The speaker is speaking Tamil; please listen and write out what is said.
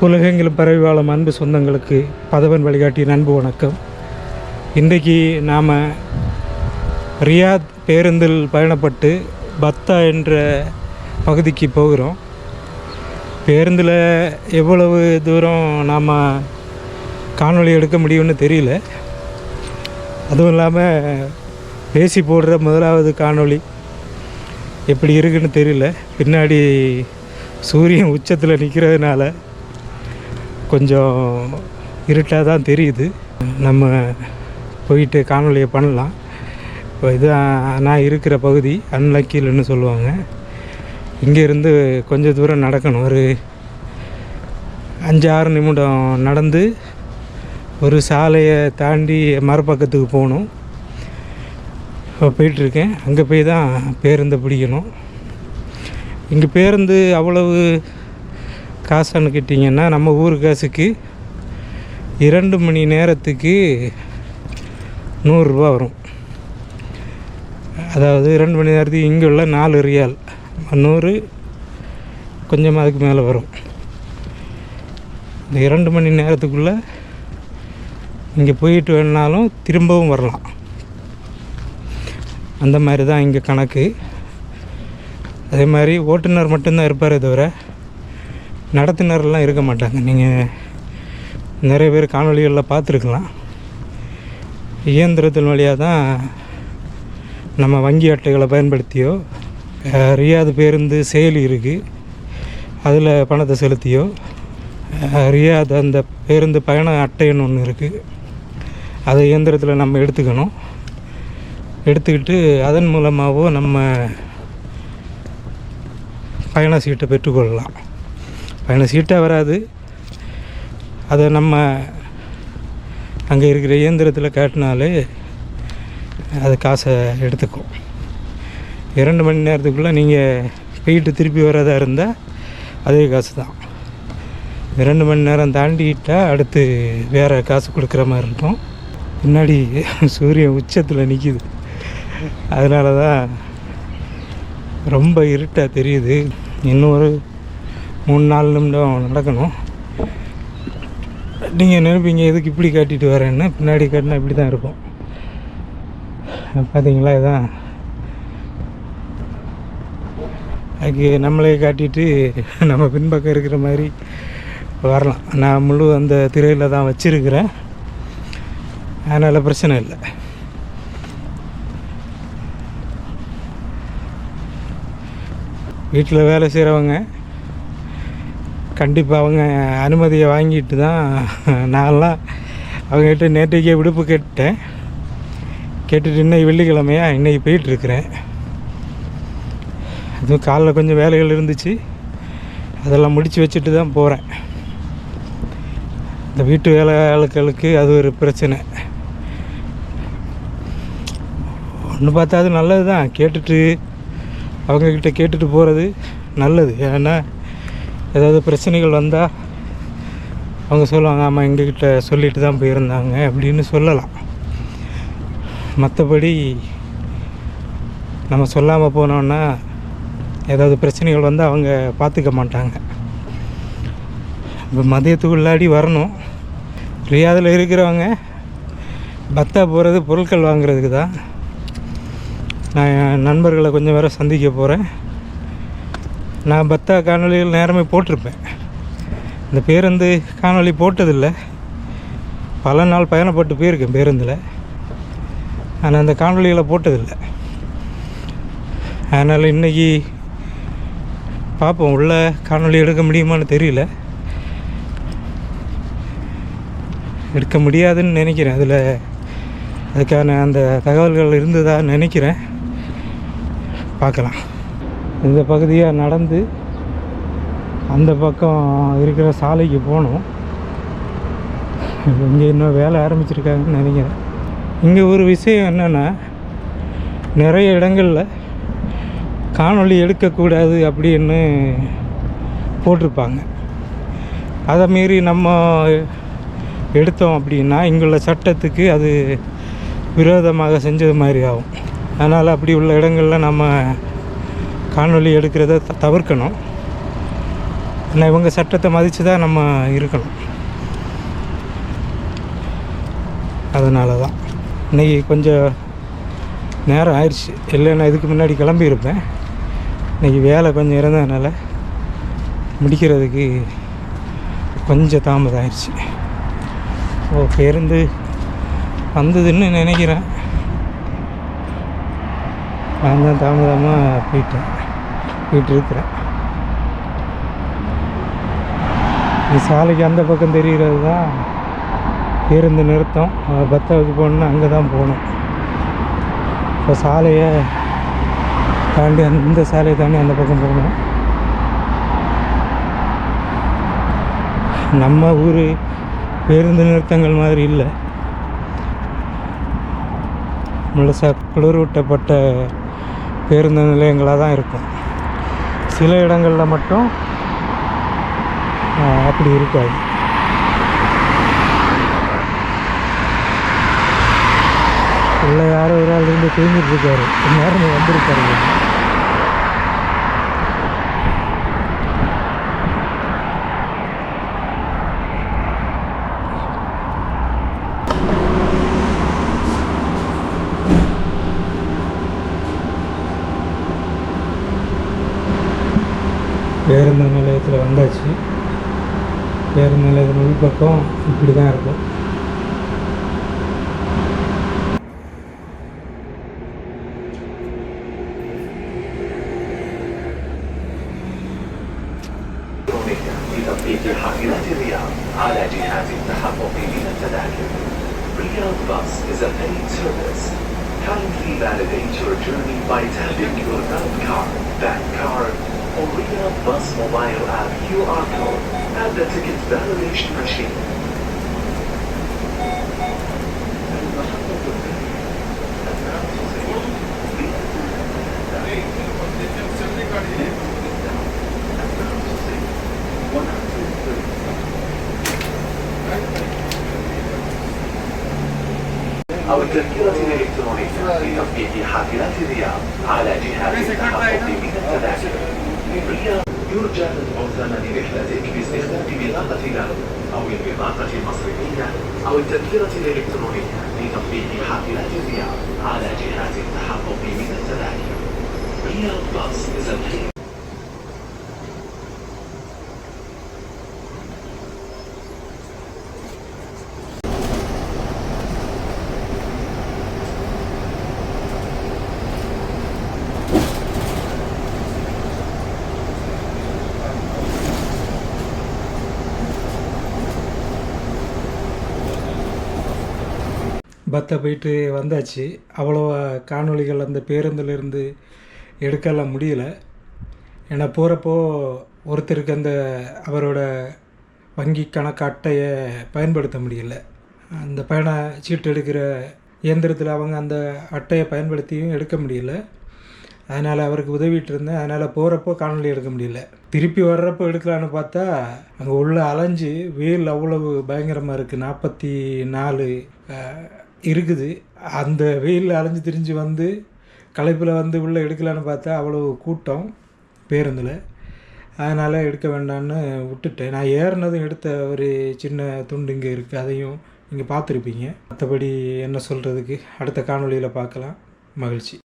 உலகெங்கிலும் பரவி வாழும் அன்பு சொந்தங்களுக்கு பதவன் வழிகாட்டியின் அன்பு வணக்கம். இன்றைக்கு நாம் ரியாத் பேருந்தில் பயணப்பட்டு பத்தா என்ற பகுதிக்கு போகிறோம். பேருந்தில் எவ்வளவு தூரம் நாம் காணொளி எடுக்க முடியும்னு தெரியல. அதுவும் இல்லாமல் பேசி போடுற முதலாவது காணொளி எப்படி இருக்குன்னு தெரியல. பின்னாடி சூரியன் உச்சத்தில் நிற்கிறதுனால கொஞ்சம் இருட்டாக தான் தெரியுது. நம்ம போயிட்டு காணொலியை பண்ணலாம். இப்போ இதுதான் நான் இருக்கிற பகுதி, அன்லக்கில்னு சொல்லுவாங்க. இங்கேருந்து கொஞ்சம் தூரம் நடக்கணும். ஒரு 5-6 நிமிடம் நடந்து ஒரு சாலையை தாண்டி மறுபக்கத்துக்கு போகணும். இப்போ போயிட்டுருக்கேன். அங்கே போய் தான் பேருந்தை பிடிக்கணும். இங்கே பேருந்து அவ்வளவு காசுன்னு கேட்டிங்கன்னா, நம்ம ஊர் காசுக்கு 2 மணி நேரத்துக்கு 100 ரூபா வரும். அதாவது 2 மணி நேரத்துக்கு இங்கே உள்ள 4 ரியால், 100 கொஞ்சமாக அதுக்கு மேலே வரும். இந்த 2 மணி நேரத்துக்குள்ளே இங்கே போயிட்டு வேணுனாலும் திரும்பவும் வரலாம். அந்த மாதிரி தான் இங்கே கணக்கு. அதே மாதிரி ஓட்டுநர் மட்டும்தான் இருப்பாரே தவிர நடத்துனர்லாம் இருக்க மாட்டாங்க. நீங்கள் நிறைய பேர் காணொலிகளில் பார்த்துருக்கலாம். இயந்திரத்தின் வழியாக தான் நம்ம வங்கி அட்டைகளை பயன்படுத்தியோ, ரியாத் பேருந்து செயலி இருக்குது, அதில் பணத்தை செலுத்தியோ, ரியாத் அந்த பேருந்து பயண அட்டைன்னு ஒன்று இருக்குது, அதை இயந்திரத்தில் நம்ம எடுத்துக்கணும். எடுத்துக்கிட்டு அதன் மூலமாகவோ நம்ம பயண சீட்டை பெற்றுக்கொள்ளலாம். பயண சீட்டாக வராது, அதை நம்ம அங்கே இருக்கிற இயந்திரத்தில் காட்டினாலே அது காசை எடுத்துக்கும். 2 மணி நேரத்துக்குள்ளே நீங்கள் போயிட்டு திருப்பி வரதா இருந்தால் அதே காசு தான். 2 மணி நேரம் தாண்டிட்டால் அடுத்து வேறு காசு கொடுக்குற மாதிரி இருக்கும். முன்னாடி சூரியன் உச்சத்தில் நிற்கிது, அதனால தான் ரொம்ப இருட்டாக தெரியுது. இன்னும் ஒரு 3-4 நிமிடம் நடக்கணும். நீங்கள் நினைப்பீங்க எதுக்கு இப்படி காட்டிட்டு வரேன்னு. பின்னாடி காட்டினா இப்படி தான் இருக்கும். பார்த்தீங்களா, இதுதான் அதுக்கு நம்மளே காட்டிட்டு நம்ம பின்பக்கம் இருக்கிற மாதிரி வரலாம். நான் முழு அந்த திரையில் தான் வச்சுருக்கிறேன், அதனால் பிரச்சனை இல்லை. வீட்டில் வேலை செய்கிறவங்க கண்டிப்பாக அவங்க அனுமதியை வாங்கிட்டு தான். நான்லாம் அவங்ககிட்ட நேற்றைக்கே விடுப்பு கேட்டுட்டேன். கேட்டுட்டு இன்னைக்கு வெள்ளிக்கிழமையா இன்றைக்கி போயிட்டுருக்குறேன். அதுவும் காலைல கொஞ்சம் வேலைகள் இருந்துச்சு, அதெல்லாம் முடித்து வச்சுட்டு தான் போகிறேன். இந்த வீட்டு வேலைகளுக்கு அது ஒரு பிரச்சனை. ஒன்று பார்த்தா அது நல்லது தான், கேட்டுட்டு அவங்கக்கிட்ட கேட்டுட்டு போகிறது நல்லது. ஏன்னா ஏதாவது பிரச்சனைகள் வந்தால் அவங்க சொல்லுவாங்க, ஆமாம் எங்ககிட்ட சொல்லிட்டு தான் போயிருந்தாங்க அப்படின்னு சொல்லலாம். மற்றபடி நம்ம சொல்லாமல் போனோன்னா ஏதாவது பிரச்சனைகள் வந்தால் அவங்க பார்த்துக்க மாட்டாங்க. இப்போ மதியத்துக்குள்ளாடி வரணும். ரியாதில் இருக்கிறவங்க பத்தா போகிறது பொருட்கள் வாங்குறதுக்கு தான். நான் என் நண்பர்களை கொஞ்சம் வேறு சந்திக்க போகிறேன். நான் பத்தா காணொலிகள் நேரமே போட்டிருப்பேன். இந்த பேருந்து காணொலி போட்டதில்லை, பல நாள் பயணப்பட்டு போயிருக்கேன் பேருந்தில், ஆனால் அந்த காணொலிகளை போட்டதில்லை. அதனால் இன்றைக்கி பார்ப்போம், உள்ள காணொலி எடுக்க முடியுமான்னு தெரியல. எடுக்க முடியாதுன்னு நினைக்கிறேன். அதில் அதுக்கான அந்த தகவல்கள் இருந்ததாக நினைக்கிறேன். பார்க்கலாம். இந்த பகுதியாக நடந்து அந்த பக்கம் இருக்கிற சாலைக்கு போகணும். இங்கே இன்னும் வேலை ஆரம்பிச்சிருக்காங்கன்னு நினைக்கிறேன். இங்கே ஒரு விஷயம் என்னென்னா, நிறைய இடங்களில் காணொளி எடுக்கக்கூடாது அப்படின்னு போட்டிருப்பாங்க. அதை மீறி நம்ம எடுத்தோம் அப்படின்னா இங்குள்ள சட்டத்துக்கு அது விரோதமாக செஞ்சது மாதிரி ஆகும். அதனால் அப்படி உள்ள இடங்களில் நம்ம காணொளி எடுக்கிறத தவிர்க்கணும். ஏன்னா இவங்க சட்டத்தை மதித்து தான் நம்ம இருக்கணும். அதனால தான் இன்றைக்கி கொஞ்சம் நேரம் ஆயிடுச்சு. இல்லைன்னா இதுக்கு முன்னாடி கிளம்பியிருப்பேன். இன்றைக்கி வேலை கொஞ்சம் இருந்ததுனால முடிக்கிறதுக்கு கொஞ்சம் தாமதம் ஆயிடுச்சு. பேருந்து வந்ததுன்னு நினைக்கிறேன். நான் தான் தாமதமாக போயிட்டு இருக்கிறேன். இந்த சாலைக்கு அந்த பக்கம் தெரிகிறது தான் பேருந்து நிறுத்தம். பத்தாவுக்கு போகணுன்னா அங்கே தான் போகணும். இப்போ சாலையை தாண்டி இந்த சாலையை தாண்டி அந்த பக்கம் போகணும். நம்ம ஊர் பேருந்து நிறுத்தங்கள் மாதிரி இல்லை. முழுசாக குளிரூட்டப்பட்ட பேருந்து நிலையங்களாக தான் இருக்கும். சில இடங்களில் மட்டும் அப்படி இருக்காது. இல்லை யாரோ ஒரு ஆள் இருந்து தூங்கிட்டு இருக்காரு. நேரம் வந்திருக்காரு. பேருந்து நிலையத்தில் வந்தாச்சு. பேருந்து நிலையத்தில் உள்பக்கம் இப்படி தான் இருக்கும். لتطبيق حافلات الرياض على جهاز التحقق من التذاكر. Riyadh Bus is a paid service. Kindly validate your journey by tapping your bank card, or Riyadh Bus mobile app QR code at the ticket validation machine. أو التذكرة الإلكترونية لتطبيق حافلات الرياض على جهاز التحقق من التذاكر. يرجى دفع ثمن رحلتك باستخدام بطاقة نقد أو البطاقة المصرفية أو التذكرة الإلكترونية لتطبيق حافلات الرياض على جهاز التحقق من التذاكر. Riyadh Bus is a பத்தை போயிட்டு வந்தாச்சு. அவ்வளோ காணொளிகள் அந்த பேருந்துலேருந்து எடுக்கலாம் முடியல. ஏன்னா போகிறப்போ ஒருத்தருக்கு அந்த அவரோட வங்கி கணக்கு அட்டையை பயன்படுத்த முடியல. அந்த பயண சீட்டு எடுக்கிற இயந்திரத்தில் அவங்க அந்த அட்டையை பயன்படுத்தியும் எடுக்க முடியல. அதனால் அவருக்கு உதவிட்டு இருந்தேன். அதனால் போகிறப்போ காணொளி எடுக்க முடியல. திருப்பி வர்றப்போ எடுக்கலான்னு பார்த்தா அங்கே உள்ளே அலைஞ்சு வெயில் அவ்வளவு பயங்கரமாக இருக்குது. 44 இருக்குது. அந்த வெயிலில் அலைஞ்சு திரிஞ்சு வந்து களைப்பில் வந்து உள்ளே எடுக்கலான்னு பார்த்தா அவ்வளோ கூட்டம் பேருந்தில். அதனால் எடுக்க வேண்டான்னு விட்டுட்டேன். நான் ஏறினதும் எடுத்த ஒரு சின்ன துண்டு இங்கே இருக்குது. அதையும் நீங்கள் பார்த்துருப்பீங்க. மற்றபடி என்ன சொல்கிறதுக்கு அடுத்த காணொளியில் பார்க்கலாம். மகிழ்ச்சி.